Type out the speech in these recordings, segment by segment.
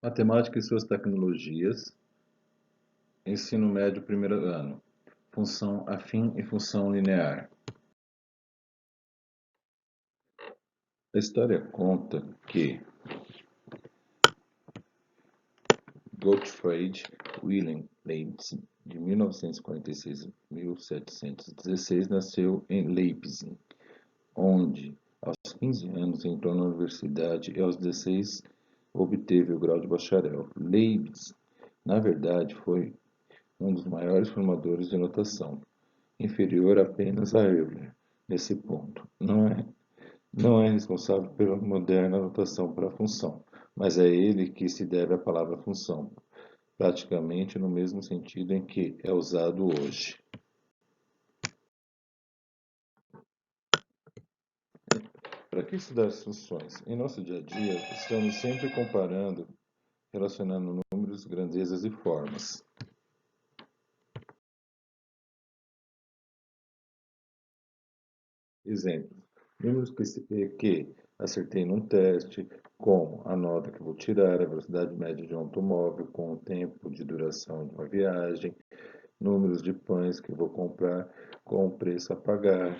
Matemática e suas tecnologias, ensino médio primeiro ano, função afim e função linear. A história conta que Gottfried Wilhelm Leibniz, de 1946 a 1716, nasceu em Leipzig, onde, aos 15 anos, entrou na universidade e aos 16 obteve o grau de bacharel. Leibniz, na verdade, foi um dos maiores formadores de notação, inferior apenas a Euler, nesse ponto. Não é responsável pela moderna notação para função, mas é ele que se deve a palavra função, praticamente no mesmo sentido em que é usado hoje. Para que estudar as funções? Em nosso dia a dia, estamos sempre comparando, relacionando números, grandezas e formas. Exemplos: números que acertei num teste, como a nota que vou tirar, a velocidade média de um automóvel com o tempo de duração de uma viagem, números de pães que vou comprar com o preço a pagar.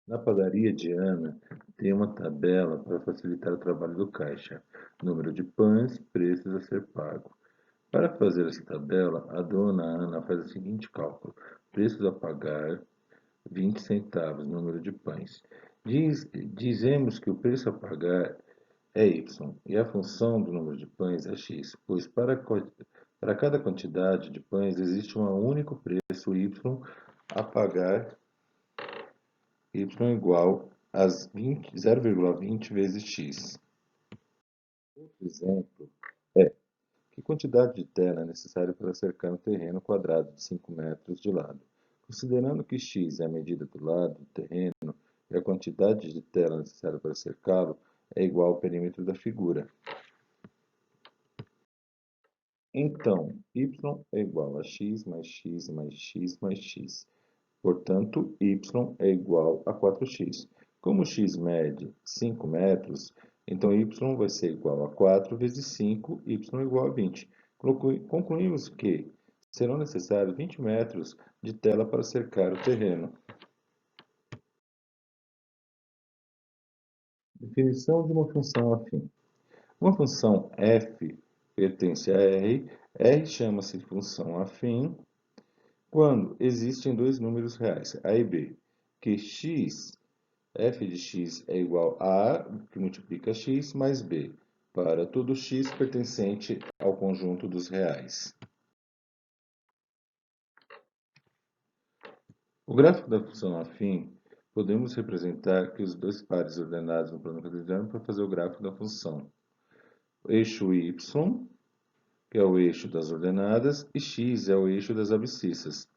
Na padaria de Ana, tem uma tabela para facilitar o trabalho do caixa. Número de pães, preços a ser pago. Para fazer essa tabela, a dona Ana faz o seguinte cálculo: preços a pagar, 20 centavos, número de pães. Dizemos que o preço a pagar é y e a função do número de pães é x, pois para cada quantidade de pães existe um único preço y a pagar, y igual a 0,20 vezes x. Outro exemplo é: que quantidade de tela é necessária para cercar um terreno quadrado de 5 metros de lado? Considerando que x é a medida do lado do terreno e a quantidade de tela necessária para cercá-lo é igual ao perímetro da figura. Então, y é igual a x mais x mais x mais x. Portanto, y é igual a 4x. Como x mede 5 metros, então y vai ser igual a 4 vezes 5, y igual a 20. Concluímos que serão necessários 20 metros de tela para cercar o terreno. Definição de uma função afim. Uma função f pertence a R, R chama-se função afim quando existem dois números reais, a e b, que f de x é igual a A, que multiplica x, mais b, para todo x pertencente ao conjunto dos reais. O gráfico da função afim, podemos representar que os dois pares ordenados no plano cartesiano para fazer o gráfico da função. O eixo y, que é o eixo das ordenadas, e x é o eixo das abscissas.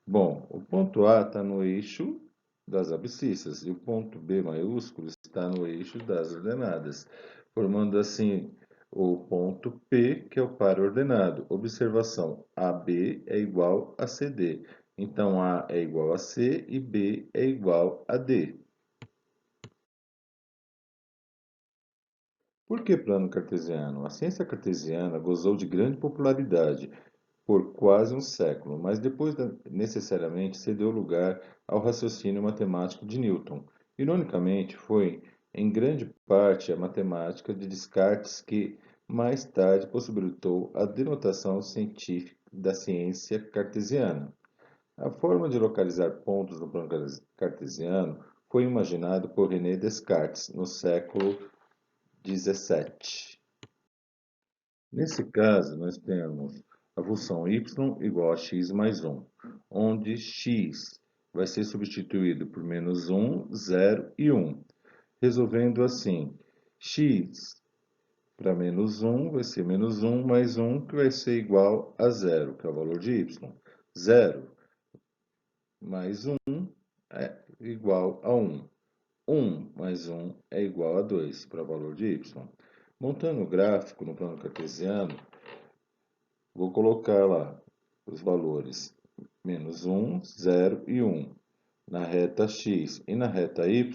Bom, o ponto A está no eixo das abscissas e o ponto B maiúsculo está no eixo das ordenadas, formando assim o ponto P, que é o par ordenado. Observação: AB é igual a CD. Então, A é igual a C e B é igual a D. Por que plano cartesiano? A ciência cartesiana gozou de grande popularidade por quase um século, mas depois necessariamente cedeu lugar ao raciocínio matemático de Newton. Ironicamente, foi em grande parte a matemática de Descartes que mais tarde possibilitou a denotação científica da ciência cartesiana. A forma de localizar pontos no plano cartesiano foi imaginada por René Descartes no século XVII. Nesse caso, nós temos a função y igual a x mais 1, onde x vai ser substituído por menos 1, 0 e 1. Resolvendo assim, x para menos 1 vai ser menos 1 mais 1, que vai ser igual a 0, que é o valor de y. 0 mais 1 é igual a 1. 1 mais 1 é igual a 2, para o valor de y. Montando o gráfico no plano cartesiano, vou colocar lá os valores menos 1, 0 e 1 na reta x e na reta y,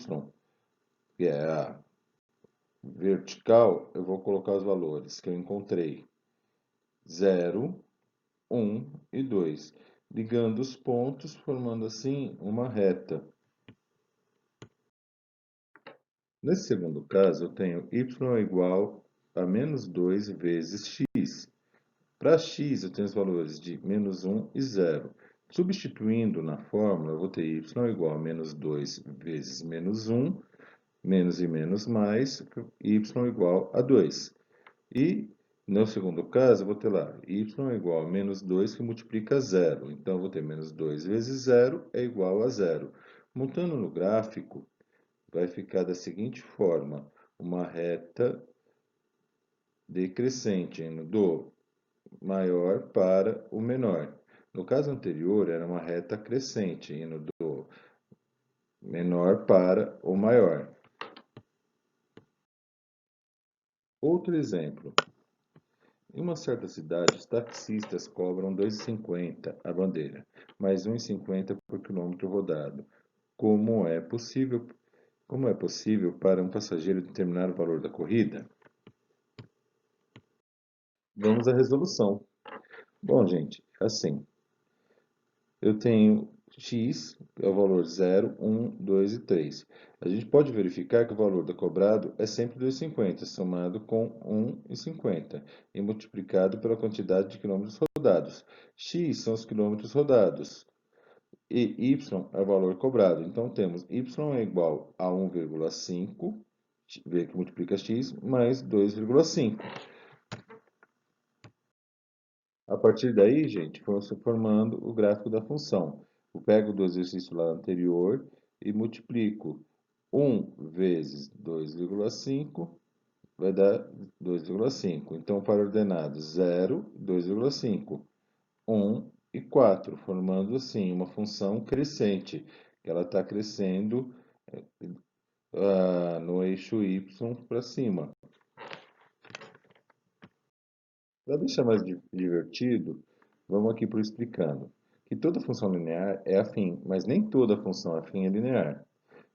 que é a vertical, eu vou colocar os valores que eu encontrei. 0, 1 e 2. Ligando os pontos, formando assim uma reta. Nesse segundo caso, eu tenho y é igual a menos 2 vezes x. Para x, eu tenho os valores de menos 1 e 0. Substituindo na fórmula, eu vou ter y igual a menos 2 vezes menos 1, menos e menos mais, y igual a 2. E no segundo caso, eu vou ter lá y é igual a menos 2 que multiplica zero. Então, eu vou ter menos 2 vezes zero é igual a zero. Montando no gráfico, vai ficar da seguinte forma: uma reta decrescente, indo do maior para o menor. No caso anterior, era uma reta crescente, indo do menor para o maior. Outro exemplo. Em uma certa cidade, os taxistas cobram R$ 2,50 a bandeira, mais R$ 1,50 por quilômetro rodado. Como é possível para um passageiro determinar o valor da corrida? Vamos à resolução. Bom, gente, assim, eu tenho x, que é o valor 0, 1, 2 e 3. A gente pode verificar que o valor do cobrado é sempre 2,50, somado com 1,50 e multiplicado pela quantidade de quilômetros rodados. X são os quilômetros rodados e y é o valor cobrado. Então, temos y é igual a 1,5, v que multiplica x, mais 2,5. A partir daí, gente, foi se formando o gráfico da função. Eu pego do exercício lá anterior e multiplico 1 vezes 2,5 vai dar 2,5. Então, para ordenados 0, 2,5, 1 e 4, formando assim uma função crescente, que ela está crescendo no eixo y para cima. Para deixar mais divertido, vamos aqui para o explicando. Que toda função linear é afim, mas nem toda função afim é linear.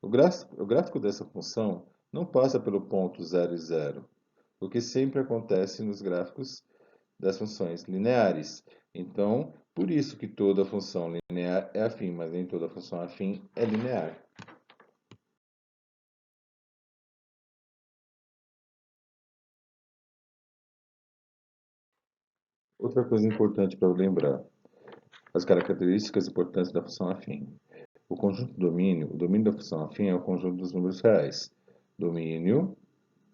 O gráfico dessa função não passa pelo ponto 0 e 0, o que sempre acontece nos gráficos das funções lineares. Então, por isso que toda função linear é afim, mas nem toda função afim é linear. Outra coisa importante para lembrar, as características importantes da função afim. O domínio da função afim é o conjunto dos números reais. Domínio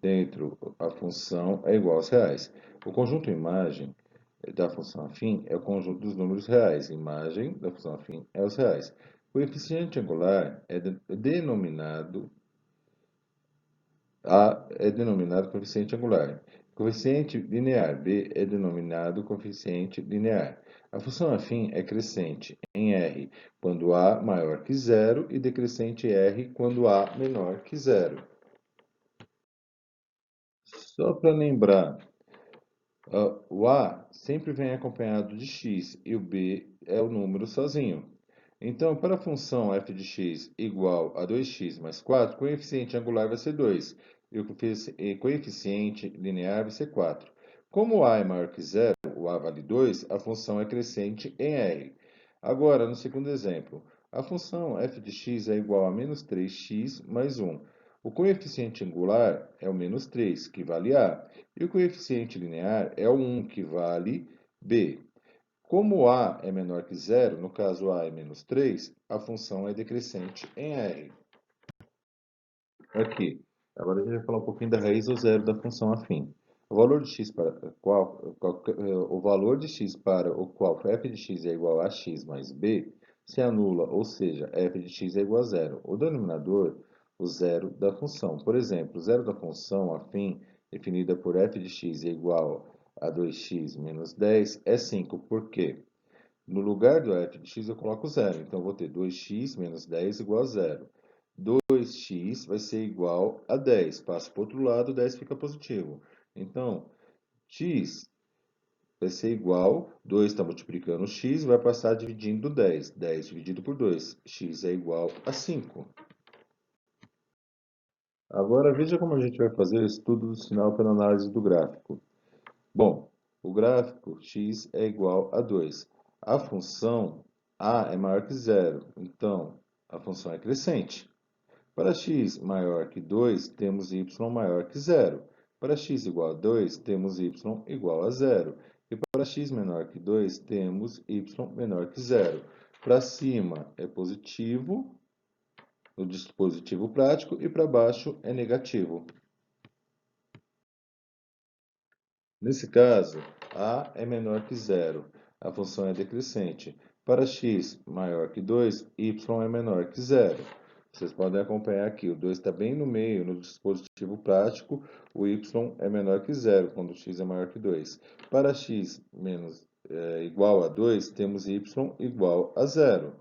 dentro a função é igual aos reais. O conjunto imagem da função afim é o conjunto dos números reais. Imagem da função afim é os reais. O coeficiente angular A é denominado coeficiente angular. Coeficiente linear B é denominado coeficiente linear. A função afim é crescente em R quando A maior que zero e decrescente em R quando A menor que zero. Só para lembrar, o A sempre vem acompanhado de x e o B é o número sozinho. Então, para a função f de x igual a 2x mais 4, o coeficiente angular vai ser 2 e o coeficiente linear vai ser 4. Como A é maior que zero, o A vale 2, a função é crescente em R. Agora, no segundo exemplo, a função f de x é igual a menos 3x mais 1. O coeficiente angular é o menos 3, que vale A, e o coeficiente linear é o 1, que vale B. Como A é menor que zero, no caso A é menos 3, a função é decrescente em R. Aqui, agora a gente vai falar um pouquinho da raiz ao zero da função afim. O valor de x para o valor de x para o qual f de x é igual a x mais b se anula, ou seja, f de x é igual a zero. O denominador, o zero da função. Por exemplo, o zero da função afim, definida por f de x é igual a 2x menos 10, é 5. Por quê? No lugar do f de x eu coloco zero. Então, eu vou ter 2x menos 10 igual a zero. 2x vai ser igual a 10. Passa para o outro lado, 10 fica positivo. Então, x vai ser igual, 2 está multiplicando x, vai passar dividindo 10. 10 dividido por 2, x é igual a 5. Agora veja como a gente vai fazer o estudo do sinal pela análise do gráfico. Bom, o gráfico x é igual a 2. A função a é maior que zero, então a função é crescente. Para x maior que 2, temos y maior que zero. Para x igual a 2, temos y igual a zero. E para x menor que 2, temos y menor que zero. Para cima é positivo, no dispositivo prático, e para baixo é negativo. Nesse caso, a é menor que zero, a função é decrescente. Para x maior que 2, y é menor que zero. Vocês podem acompanhar aqui, o 2 está bem no meio, no dispositivo prático, o y é menor que zero, quando x é maior que 2. Para x igual a 2, temos y igual a zero.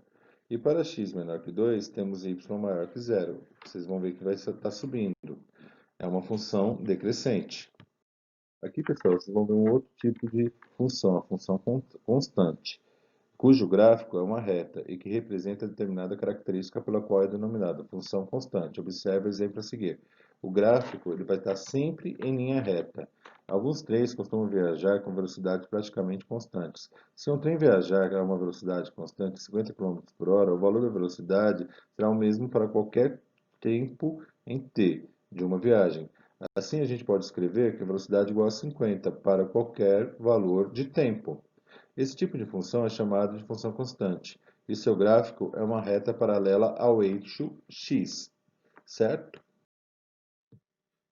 E para x menor que 2, temos y maior que zero. Vocês vão ver que vai estar subindo. É uma função decrescente. Aqui, pessoal, vocês vão ver um outro tipo de função, a função constante, cujo gráfico é uma reta e que representa determinada característica pela qual é denominada função constante. Observe o exemplo a seguir. O gráfico ele vai estar sempre em linha reta. Alguns trens costumam viajar com velocidades praticamente constantes. Se um trem viajar a uma velocidade constante de 50 km por hora, o valor da velocidade será o mesmo para qualquer tempo em t de uma viagem. Assim, a gente pode escrever que a velocidade é igual a 50 para qualquer valor de tempo. Esse tipo de função é chamado de função constante, e seu gráfico é uma reta paralela ao eixo x, certo?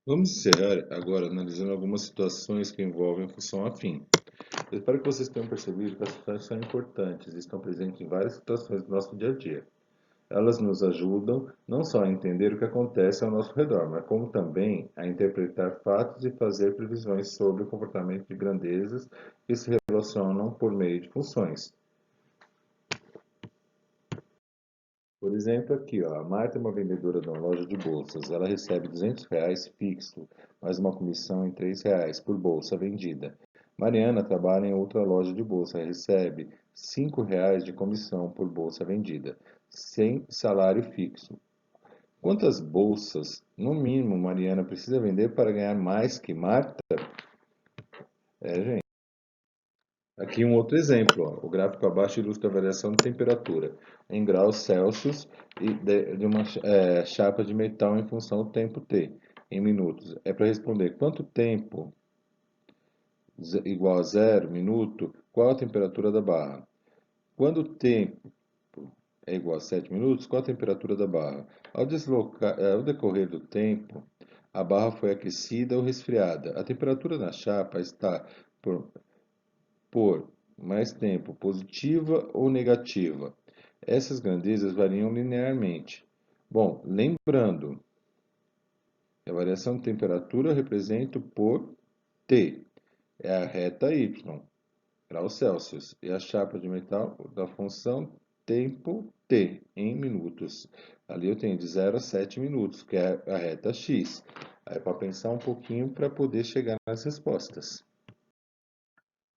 Vamos encerrar agora analisando algumas situações que envolvem função afim. Eu espero que vocês tenham percebido que as funções são importantes e estão presentes em várias situações do nosso dia a dia. Elas nos ajudam não só a entender o que acontece ao nosso redor, mas como também a interpretar fatos e fazer previsões sobre o comportamento de grandezas que se relacionam por meio de funções. Por exemplo, aqui, ó, a Marta é uma vendedora de uma loja de bolsas. Ela recebe R$ 200 fixo, mais uma comissão em R$ 3 por bolsa vendida. Mariana trabalha em outra loja de bolsa e recebe R$ 5 de comissão por bolsa vendida, sem salário fixo. Quantas bolsas, no mínimo, Mariana precisa vender para ganhar mais que Marta? Gente. Aqui um outro exemplo, ó. O gráfico abaixo ilustra a variação de temperatura em graus Celsius e de uma chapa de metal em função do tempo T, em minutos. É para responder quanto tempo igual a 0 minuto, qual a temperatura da barra? Quando o tempo é igual a 7 minutos, qual a temperatura da barra? Ao decorrer do tempo, a barra foi aquecida ou resfriada. A temperatura na chapa está por mais tempo positiva ou negativa. Essas grandezas variam linearmente. Bom, lembrando, a variação de temperatura eu represento por T, é a reta Y, graus Celsius, e a chapa de metal da função tempo T, em minutos. Ali eu tenho de 0 a 7 minutos, que é a reta X. Aí para pensar um pouquinho para poder chegar nas respostas.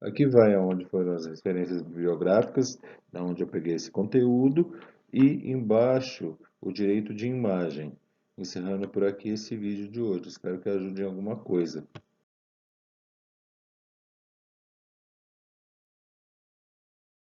Aqui vai onde foram as referências bibliográficas, da onde eu peguei esse conteúdo, e embaixo o direito de imagem. Encerrando por aqui esse vídeo de hoje. Espero que ajude em alguma coisa.